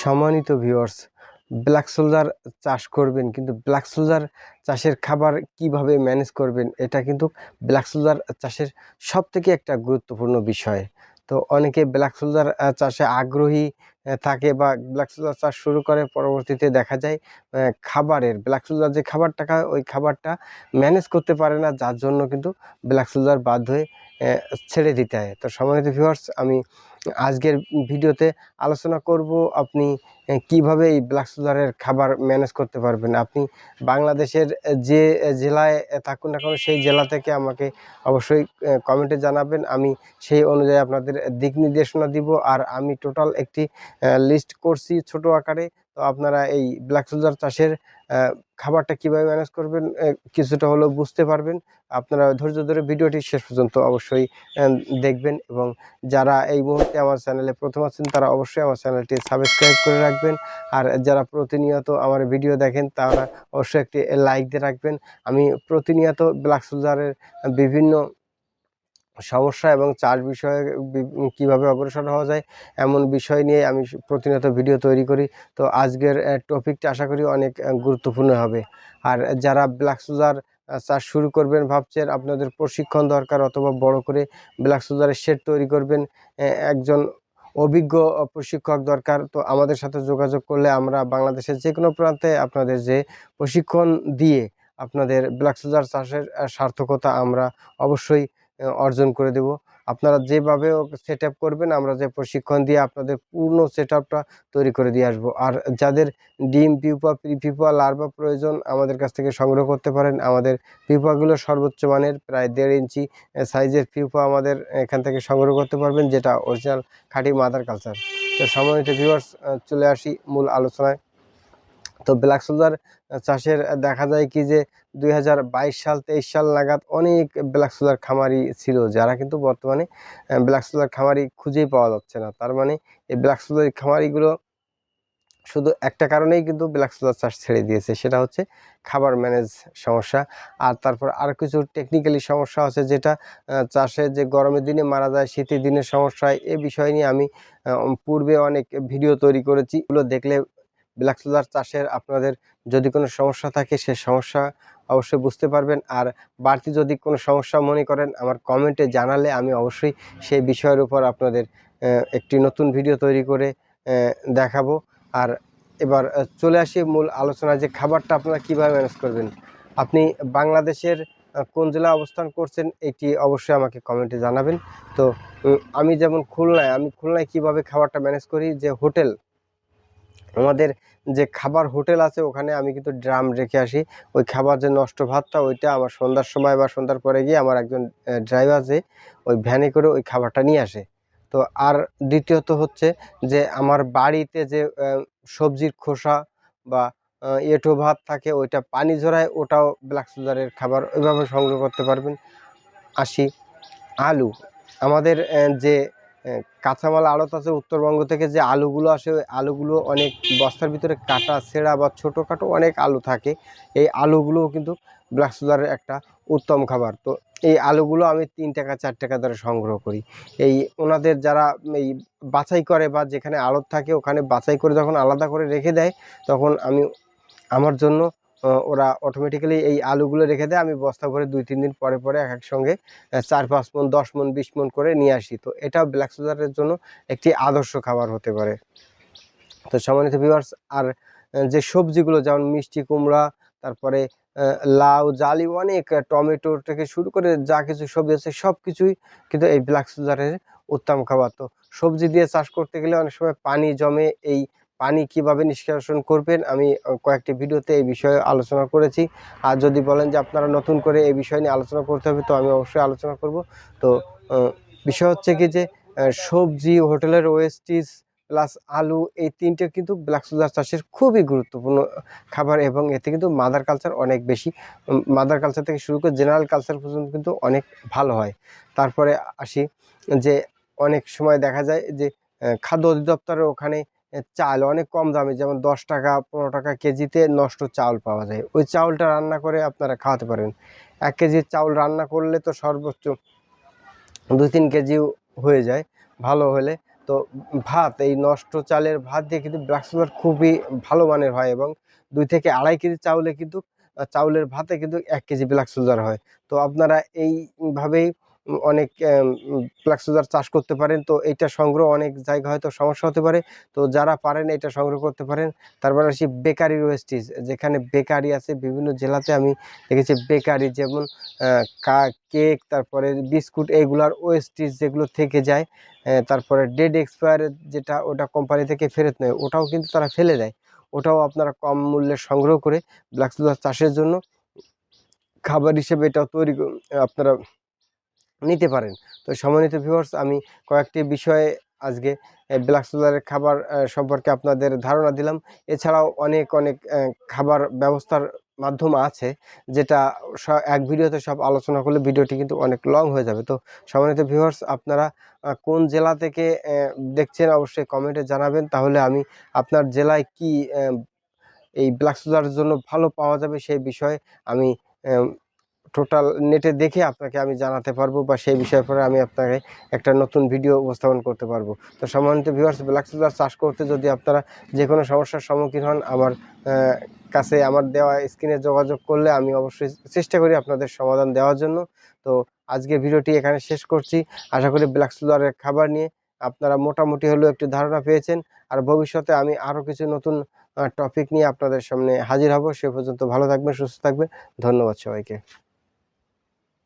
সম্মানিত viewers, black soldier চাষ করবেন, কিন্তু ব্ল্যাক সোলজার চাষের খাবার কিভাবে ম্যানেজ করবেন, এটা কিন্তু ব্ল্যাক সোলজার চাষের সবথেকে একটা গুরুত্বপূর্ণ বিষয়। তো অনেকে ব্ল্যাক সোলজার চাষে আগ্রহী থাকে বা ব্ল্যাক সোলজার চাষ শুরু করে, পরবর্তীতে দেখা যায় খাবারের ব্ল্যাক সোলজার যে খাবারটা খায় ওই খাবারটা ম্যানেজ করতে পারে না, যার জন্য কিন্তু ব্ল্যাক সোলজার বাধ্য হয়ে ছেড়ে দিতে হয়। তো সম্মানিত ভিউয়ার্স, আমি আজকের ভিডিওতে আলোচনা করব আপনি কিভাবে এই ব্ল্যাক সোলজারের খাবার ম্যানেজ করতে পারবেন। আপনি বাংলাদেশের যে জেলায় থাকুন না কেন, সেই জেলা থেকে আমাকে অবশ্যই কমেন্টে জানাবেন। আমি সেই অনুযায়ী আপনাদের দিক নির্দেশনা দিব। আর আমি টোটাল একটি লিস্ট করছি ছোট আকারে। তো আপনারা এই ব্ল্যাক সোলজার চাষের খাবারটা কিভাবে ম্যানেজ করবেন কিছুটা হলেও বুঝতে পারবেন। আপনারা ধৈর্য ধরে ভিডিওটি শেষ পর্যন্ত অবশ্যই দেখবেন, এবং যারা এই মুহূর্তে আমার চ্যানেলে প্রথম আছেন তারা অবশ্যই আমার চ্যানেলটি সাবস্ক্রাইব করে রাখবেন। আর যারা প্রতিনিয়ত আমার ভিডিও দেখেন তারা অবশ্যই একটি লাইক দিয়ে রাখবেন। আমি প্রতিনিয়ত ব্ল্যাক সোলজারের বিভিন্ন সমস্যা এবং চাষ বিষয়ে কিভাবে অগ্রসর হওয়া যায় এমন বিষয় নিয়ে আমি প্রতিনিয়ত ভিডিও তৈরি করি। তো আজকের টপিকটা আশা করি অনেক গুরুত্বপূর্ণ হবে। আর যারা ব্ল্যাক সোলজার চাষ শুরু করবেন ভাবছেন, আপনাদের প্রশিক্ষণ দরকার অথবা বড় করে ব্ল্যাক সোলজারের শেড তৈরি করবেন, একজন অভিজ্ঞ প্রশিক্ষক দরকার। তো আমাদের সাথে যোগাযোগ করলে আমরা বাংলাদেশের যে কোনো প্রান্তে আপনাদের যে প্রশিক্ষণ দিয়ে আপনাদের ব্ল্যাক সোলজার চাষের সার্থকতা আমরা অবশ্যই অর্জন করে দেব। আপনারা যেভাবে সেট আপ করবেন, আমরা যে প্রশিক্ষণ দিয়ে আপনাদের পূর্ণ সেট আপটা তৈরি করে দিয়ে আসবো। আর যাদের ডিম, পিউপা, প্রি পিউপা, লার্ভা প্রয়োজন আমাদের কাছ থেকে সংগ্রহ করতে পারেন। আমাদের পিউপাগুলো সর্বোচ্চ মানের, প্রায় 1.5 ইঞ্চি সাইজের পিউপা আমাদের এখান থেকে সংগ্রহ করতে পারবেন, যেটা অরিজিনাল খাঁটি মাদার কালচার। তো সম্মানিত ভিউয়ার্স, চলে আসি মূল আলোচনায়। তো ব্ল্যাক সোলজার চাষের দেখা যায় কি যে 2022 সাল 23 সাল নাগাদ অনেক ব্ল্যাক সোলজার খামারি ছিল, যারা কিন্তু বর্তমানে ব্ল্যাক সোলজার খামারি খুঁজেই পাওয়া যাচ্ছে না। তার মানে এই ব্ল্যাক সোলজার খামারিগুলো শুধু একটা কারণেই কিন্তু ব্ল্যাক সোলজার চাষ ছেড়ে দিয়েছে, সেটা হচ্ছে খাবার ম্যানেজ সমস্যা। আর তারপর আরও কিছু টেকনিক্যালি সমস্যা আছে, যেটা চাষে যে গরমের দিনে মারা যায়, শীতের দিনে সমস্যা হয়। এ বিষয় নিয়ে আমি পূর্বে অনেক ভিডিও তৈরি করেছি। এগুলো দেখলে ব্ল্যাক সোলজার চাষের আপনাদের যদি কোনো সমস্যা থাকে সে সমস্যা অবশ্যই বুঝতে পারবেন। আর বাড়তি যদি কোনো সমস্যা মনে করেন আমার কমেন্টে জানালে আমি অবশ্যই সেই বিষয়ের উপর আপনাদের একটি নতুন ভিডিও তৈরি করে দেখাবো। আর এবার চলে আসি মূল আলোচনায়, যে খাবারটা আপনারা কীভাবে ম্যানেজ করবেন। আপনি বাংলাদেশের কোন জেলায় অবস্থান করছেন এটি অবশ্যই আমাকে কমেন্টে জানাবেন। তো আমি যেমন খুলনায় কীভাবে খাবারটা ম্যানেজ করি, যে হোটেল, আমাদের যে খাবার হোটেল আছে ওখানে আমি কিন্তু ড্রাম রেখে আসি। ওই খাবার যে নষ্ট ভাতটা, ওইটা আমার সন্ধ্যার সময় বা সন্ধ্যার পরে গিয়ে আমার একজন ড্রাইভার যে ওই ভ্যানে করে ওই খাবারটা নিয়ে আসে। তো আর দ্বিতীয়ত হচ্ছে যে আমার বাড়িতে যে সবজির খোসা বা এঁটো ভাত থাকে, ওইটা পানি ঝরায়, ওটাও ব্ল্যাক সোলজারের খাবার, ওইভাবে সংগ্রহ করতে পারবেন। আসি আলু, আমাদের যে কাঁচামাল আড়ত আছে উত্তরবঙ্গ থেকে, যে আলুগুলো আসে ওই আলুগুলো অনেক বস্তার ভিতরে কাটা ছেঁড়া বা ছোটোখাটো অনেক আলু থাকে। এই আলুগুলোও কিন্তু ব্ল্যাক সোলজারের একটা উত্তম খাবার। তো এই আলুগুলো আমি 3 টাকা 4 টাকা দরে সংগ্রহ করি। এই ওনাদের যারা এই বাছাই করে বা যেখানে আড়ত থাকে ওখানে বাছাই করে যখন আলাদা করে রেখে দেয়, তখন আমি আমার জন্য ওরা অটোমেটিক্যালি এই আলুগুলো রেখে দেয়। আমি বস্তা ভরে 2-3 দিন পরে পরে এক সঙ্গে 4-5 মণ, 10 মণ, 20 মণ করে নিয়ে আসি। তো এটা ব্ল্যাক সোলজারের জন্য একটি আদর্শ খাবার হতে পারে। তো সম্মানিত ভিউয়ার্স, আর যে সবজিগুলো যেমন মিষ্টি কুমড়া, তারপরে লাউ, জালি, অনেক টমেটো থেকে শুরু করে যা কিছু সবজি আছে সব কিছুই কিন্তু এই ব্ল্যাক সোলজারের উত্তম খাবার। তো সবজি দিয়ে চাষ করতে গেলে অনেক সময় পানি জমে, এই পানি কিভাবে নিষ্কাশন করবেন আমি কয়েকটি ভিডিওতে এই বিষয়ে আলোচনা করেছি। আর যদি বলেন যে আপনারা নতুন করে এই বিষয় নিয়ে আলোচনা করতে হবে, তো আমি অবশ্যই আলোচনা করব। তো বিষয় হচ্ছে কি যে সবজি, হোটেলের ওয়েস্টেজ প্লাস আলু, এই 3টে কিন্তু ব্ল্যাক সোলজার চাষের খুবই গুরুত্বপূর্ণ খাবার, এবং এতে কিন্তু মাদার কালচার অনেক বেশি, মাদার কালচার থেকে শুরু করে জেনারেল কালচার পর্যন্ত কিন্তু অনেক ভালো হয়। তারপরে আসি যে অনেক সময় দেখা যায় যে খাদ্য অধিদপ্তরের ওখানে চাল অনেক কম দামে, যেমন 10 টাকা 15 টাকা কেজিতে নষ্ট চাউল পাওয়া যায়। ওই চাউলটা রান্না করে আপনারা খাওয়াতে পারেন। 1 কেজি চাউল রান্না করলে তো সর্বোচ্চ 2-3 কেজিও হয়ে যায় ভালো হলে। তো তো ভাত, এই নষ্ট চালের ভাত দিয়ে কিন্তু ব্ল্যাক সোলজার খুবই ভালো মানের হয়, এবং 2 থেকে আড়াই কেজি চাউলে কিন্তু চাউলের ভাতে কিন্তু 1 কেজি ব্ল্যাক সোলজার হয়। তো আপনারা এইভাবেই অনেক ব্ল্যাক সোলজার চাষ করতে পারেন। তো এইটা সংগ্রহ অনেক জায়গা হয়তো সমস্যা হতে পারে। তো যারা পারেন এটা সংগ্রহ করতে পারেন। তারপরে আসি বেকারি ওয়েস্টেজ, যেখানে বেকারি আছে বিভিন্ন জেলাতে আমি দেখেছি বেকারি, যেমন কেক, তারপরে বিস্কুট, এইগুলার ওয়েস্টেজ যেগুলো থেকে যায়, তারপরে ডেট এক্সপায়ার যেটা, ওটা কোম্পানি থেকে ফেরত নেয়, ওটাও কিন্তু তারা ফেলে দেয়। ওটাও আপনারা কম মূল্যে সংগ্রহ করে ব্ল্যাক সোলজার চাষের জন্য খাবার হিসেবে এটাও তৈরি আপনারা নিতে পারেন। তো সম্মানিত ভিউয়ার্স, আমি কয়েকটি বিষয়ে আজকে ব্ল্যাক সোলজারের খাবার সম্পর্কে আপনাদের ধারণা দিলাম। এছাড়াও অনেক খাবার ব্যবস্থার মাধ্যম আছে, যেটা এক ভিডিওতে সব আলোচনা করলে ভিডিওটি কিন্তু অনেক লং হয়ে যাবে। তো সম্মানিত ভিউয়ার্স, আপনারা কোন জেলা থেকে দেখছেন অবশ্যই কমেন্টে জানাবেন। তাহলে আমি আপনার জেলায় কি এই ব্ল্যাক সোলজারের জন্য ভালো পাওয়া যাবে সেই বিষয়ে আমি টোটাল নেটে দেখে আপনাকে আমি জানাতে পারবো, বা সেই বিষয়ের পরে আমি আপনাকে একটা নতুন ভিডিও উপস্থাপন করতে পারবো। তো সম্মানিত ভিউয়ার্স, ব্ল্যাক সোলজার চাষ করতে যদি আপনারা যে কোনো সমস্যার সম্মুখীন হন, আমার কাছে আমার দেওয়া স্ক্রিনে যোগাযোগ করলে আমি অবশ্যই চেষ্টা করি আপনাদের সমাধান দেওয়ার জন্য। তো আজকে ভিডিওটি এখানে শেষ করছি। আশা করি ব্ল্যাক সোলজারের খাবার নিয়ে আপনারা মোটামুটি হলেও একটু ধারণা পেয়েছেন। আর ভবিষ্যতে আমি আরও কিছু নতুন টপিক নিয়ে আপনাদের সামনে হাজির হব। সে পর্যন্ত ভালো থাকবেন, সুস্থ থাকবেন। ধন্যবাদ সবাইকে।